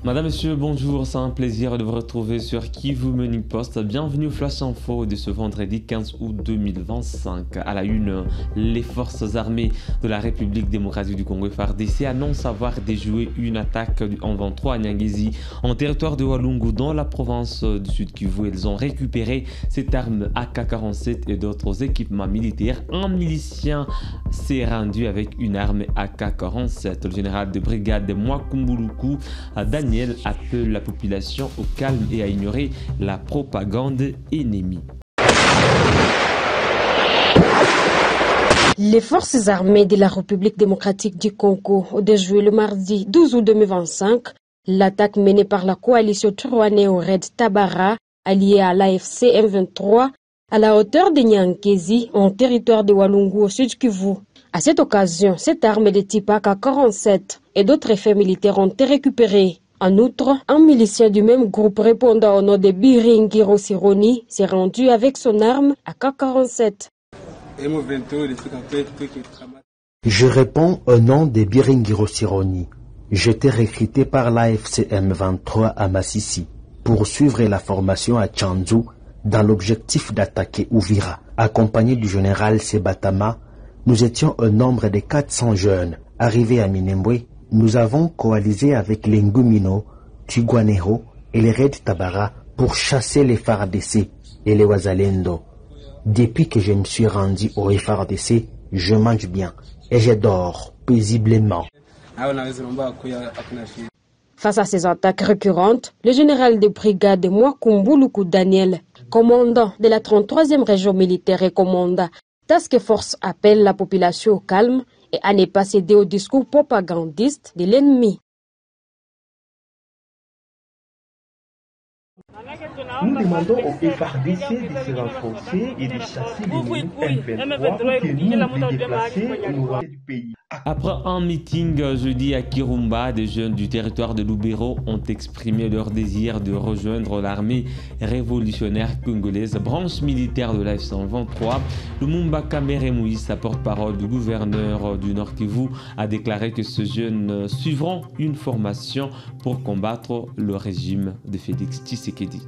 Madame, Monsieur, bonjour, c'est un plaisir de vous retrouver sur Kivu Morning Post. Bienvenue au Flash Info de ce vendredi 15 août 2025. À la une, les forces armées de la République démocratique du Congo FARDC annoncent avoir déjoué une attaque en 23 à Nyangezi, en territoire de Walungu, dans la province du Sud Kivu. Ils ont récupéré cette arme AK-47 et d'autres équipements militaires. Un milicien s'est rendu avec une arme AK-47. Le général de brigade de Mwakumbuluku, Daniel, appelle la population au calme et à ignorer la propagande ennemie. Les forces armées de la République démocratique du Congo ont déjoué le mardi 12 août 2025 l'attaque menée par la coalition Turwane au raid Tabara, alliée à l'AFC M23, à la hauteur de Nyangezi, en territoire de Walungu au sud Kivu. À cette occasion, cette arme de type AK-47 et d'autres effets militaires ont été récupérés. En outre, un milicien du même groupe répondant au nom de Biringiro Sironi s'est rendu avec son arme AK-47. Je réponds au nom de Biringiro Sironi. J'étais recruté par l'AFC M23 à Massissi pour suivre la formation à Tchanzu dans l'objectif d'attaquer Uvira. Accompagné du général Sebatama, nous étions au nombre de 400 jeunes. Arrivés à Minembwe, nous avons coalisé avec les Ngumino, Tugwaneho et les Red Tabara pour chasser les FARDC et les Wazalendo. Depuis que je me suis rendu au FARDC, je mange bien et je dors paisiblement. Face à ces attaques récurrentes, le général de brigade Mwakumbuluku Daniel, commandant de la 33e région militaire et commandant Task Force, appelle la population au calme et à ne pas céder au discours propagandiste de l'ennemi. Nous demandons au FARDC de se renforcer et de chasser les M23 pour que nous nous déplacer au nord du pays. Après un meeting jeudi à Kirumba, des jeunes du territoire de Lubero ont exprimé leur désir de rejoindre l'armée révolutionnaire congolaise, branche militaire de l'AFC M23. Lumumba Kamere Moïse, porte-parole du gouverneur du Nord Kivu, a déclaré que ces jeunes suivront une formation pour combattre le régime de Félix Tshisekedi.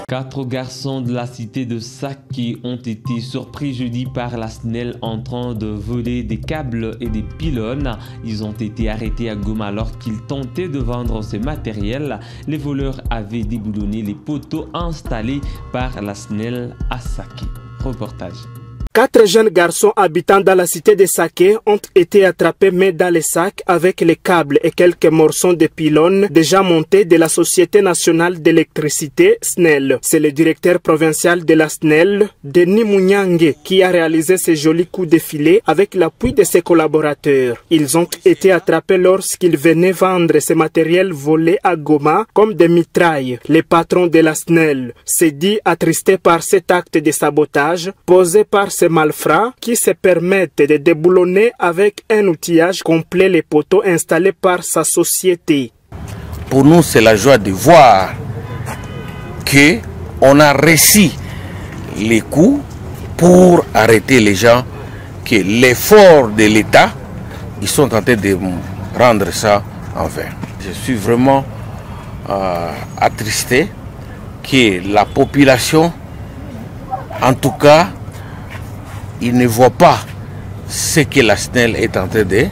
Quatre garçons de la cité de Saki ont été surpris jeudi par la SNEL en train de voler des câbles et des pylônes. Ils ont été arrêtés à Goma alors qu'ils tentaient de vendre ce matériel. Les voleurs avaient déboulonné les poteaux installés par la SNEL à Saki. Reportage. 4 jeunes garçons habitant dans la cité de Saké ont été attrapés main dans les sacs avec les câbles et quelques morceaux de pylônes déjà montés de la Société nationale d'électricité SNEL. C'est le directeur provincial de la SNEL, Denis Mounyangue, qui a réalisé ces jolis coups de filet avec l'appui de ses collaborateurs. Ils ont été attrapés lorsqu'ils venaient vendre ce matériel volé à Goma comme des mitrailles. Le patron de la SNEL s'est dit attristé par cet acte de sabotage posé par ces malfrats qui se permettent de déboulonner avec un outillage complet les poteaux installés par sa société. Pour nous, c'est la joie de voir qu'on a réussi les coups pour arrêter les gens, que l'effort de l'État, ils sont en train de rendre ça en vain. Je suis vraiment attristé que la population, en tout cas, il ne voit pas ce que la SNEL est en train de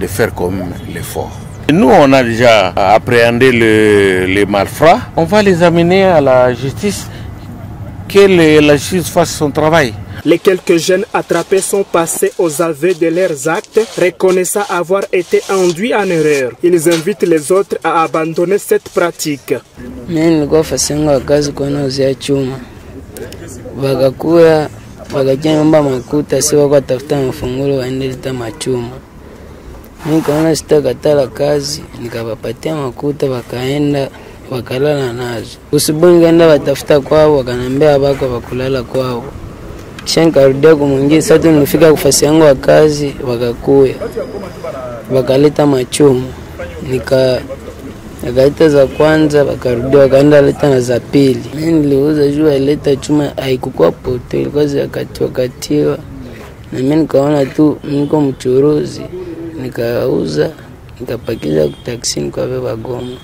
faire comme l'effort. Nous, on a déjà appréhendé les malfrats. On va les amener à la justice, que la justice fasse son travail. Les quelques jeunes attrapés sont passés aux aveux de leurs actes, reconnaissant avoir été induits en erreur. Ils invitent les autres à abandonner cette pratique. Wakajenga makuta si wako tafuta mafungulo waendelea machuma. Mimi kaona sitakatala kazi, nikawapatia makuta wakaenda wakalala nazo. Usibuhi ngaenda watafuta kwao, wakanambia bako wakulala kwao. Kisha nikarudia kumwingine, sasa nilifika kufasi yangu wa kazi, wakakuya wakaleta machuma. Nakaleta za kwanza, wakarudia wakaenda leta na za pili. Mimi niliuza juu aleta chuma haikukuwa pote, ilikuwa wakatiwa. Na mimi nikaona tu niko mchuruzi, nikauza, nikapakiza taksi nikabeba Goma.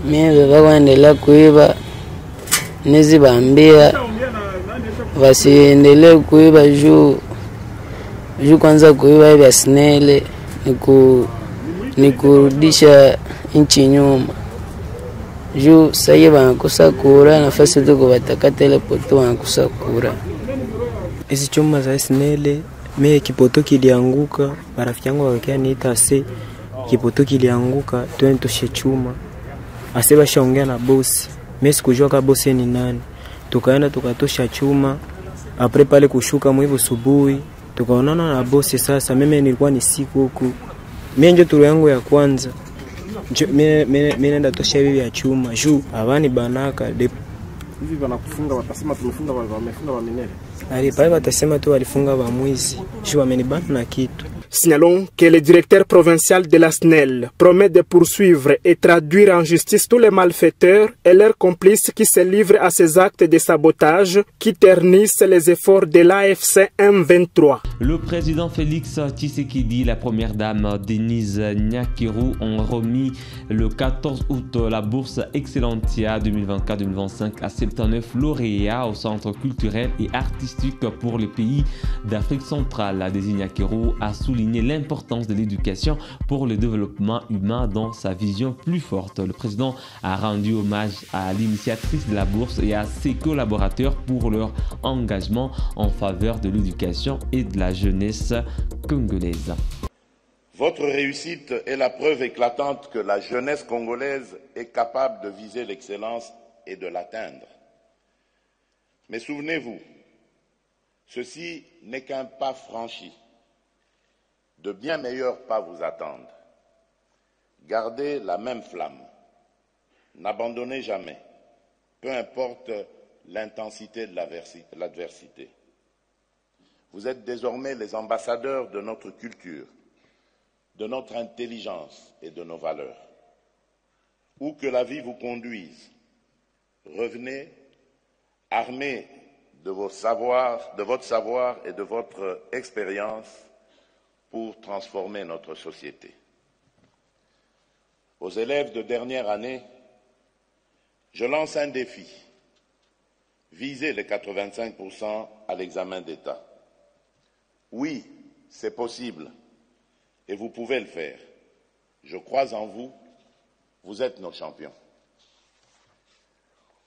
Mimi baba waendelea kuiba, nizibaambia wasiendelee kuiba juu kwanza kuiba vya SNEL ni kurudisha nchi nyuma. Juu sahi wanakosa kura, nafasi tuko watakata ile poto wanakosa kura. Hizi chuma za SNEL, mimi kipoto kilianguka, marafiki yangu wakakia niita ase kipoto kilianguka, twende toshe chuma. Ase bashaongea na bosi. Mimi sikujua ka bosi ni nani. Tukaenda tukatosha chuma. Apre pale kushuka mwivu subuhi, tukaonana na bosi sasa. Mimi nilikuwa ni siku huku. Mimi ndio turu yangu ya kwanza. Mimi naenda tosha hivi ya chuma. Juu abani banaka hivi wanakufunga watasema tumefunga wamefunga wa minere. Ali pale watasema tu walifunga wa mwizi. Juu wamenibana na kitu. Signalons que le directeur provincial de la SNEL promet de poursuivre et traduire en justice tous les malfaiteurs et leurs complices qui se livrent à ces actes de sabotage qui ternissent les efforts de l'AFC M23. Le président Félix Tshisekedi, la première dame Denise Nyakirou ont remis le 14 août la bourse Excellentia 2024-2025 à 79 lauréats au centre culturel et artistique pour les pays d'Afrique centrale. La Denise Nyakirou a souligné l'importance de l'éducation pour le développement humain dans sa vision plus forte. Le président a rendu hommage à l'initiatrice de la bourse et à ses collaborateurs pour leur engagement en faveur de l'éducation et de la jeunesse congolaise. Votre réussite est la preuve éclatante que la jeunesse congolaise est capable de viser l'excellence et de l'atteindre. Mais souvenez-vous, ceci n'est qu'un pas franchi. De bien meilleurs pas vous attendent. Gardez la même flamme. N'abandonnez jamais, peu importe l'intensité de l'adversité. Vous êtes désormais les ambassadeurs de notre culture, de notre intelligence et de nos valeurs. Où que la vie vous conduise, revenez armés de votre savoir et de votre expérience pour transformer notre société. Aux élèves de dernière année, je lance un défi. Visez les 85% à l'examen d'État. Oui, c'est possible et vous pouvez le faire. Je crois en vous, vous êtes nos champions.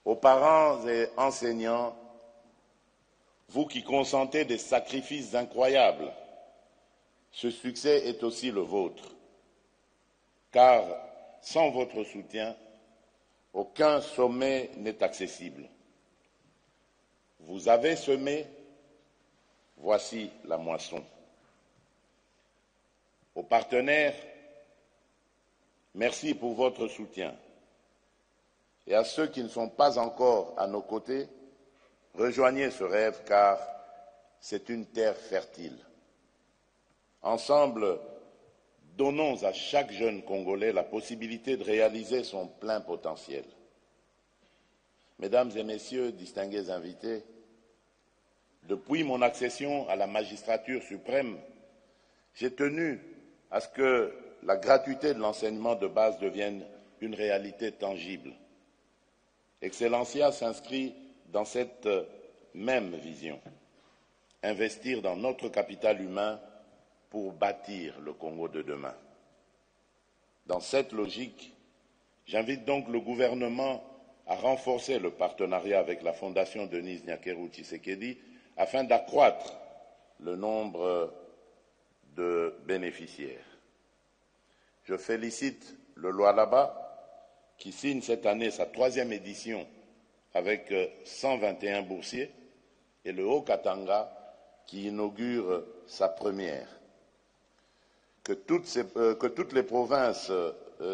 Aux parents et enseignants, Vous qui consentez des sacrifices incroyables, ce succès est aussi le vôtre, car sans votre soutien, aucun sommet n'est accessible. Vous avez semé, voici la moisson. Aux partenaires, merci pour votre soutien. Et à ceux qui ne sont pas encore à nos côtés, rejoignez ce rêve car c'est une terre fertile. Ensemble, donnons à chaque jeune Congolais la possibilité de réaliser son plein potentiel. Mesdames et messieurs, distingués invités, depuis mon accession à la magistrature suprême, j'ai tenu à ce que la gratuité de l'enseignement de base devienne une réalité tangible. Excellencia s'inscrit dans cette même vision, investir dans notre capital humain pour bâtir le Congo de demain. Dans cette logique, j'invite donc le gouvernement à renforcer le partenariat avec la Fondation Denise Nyakeru Tshisekedi afin d'accroître le nombre de bénéficiaires. Je félicite le Lualaba qui signe cette année sa 3e édition avec 121 boursiers et le Haut-Katanga qui inaugure sa première. Que toutes les provinces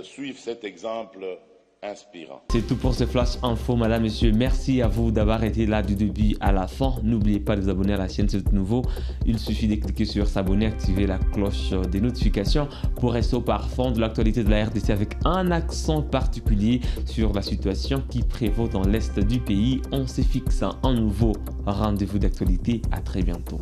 suivent cet exemple inspirant. C'est tout pour ce Flash Info, madame, monsieur. Merci à vous d'avoir été là du début à la fin. N'oubliez pas de vous abonner à la chaîne, c'est nouveau. Il suffit de cliquer sur s'abonner, activer la cloche des notifications pour rester au parfum de l'actualité de la RDC avec un accent particulier sur la situation qui prévaut dans l'est du pays. On se fixe un nouveau rendez-vous d'actualité. À très bientôt.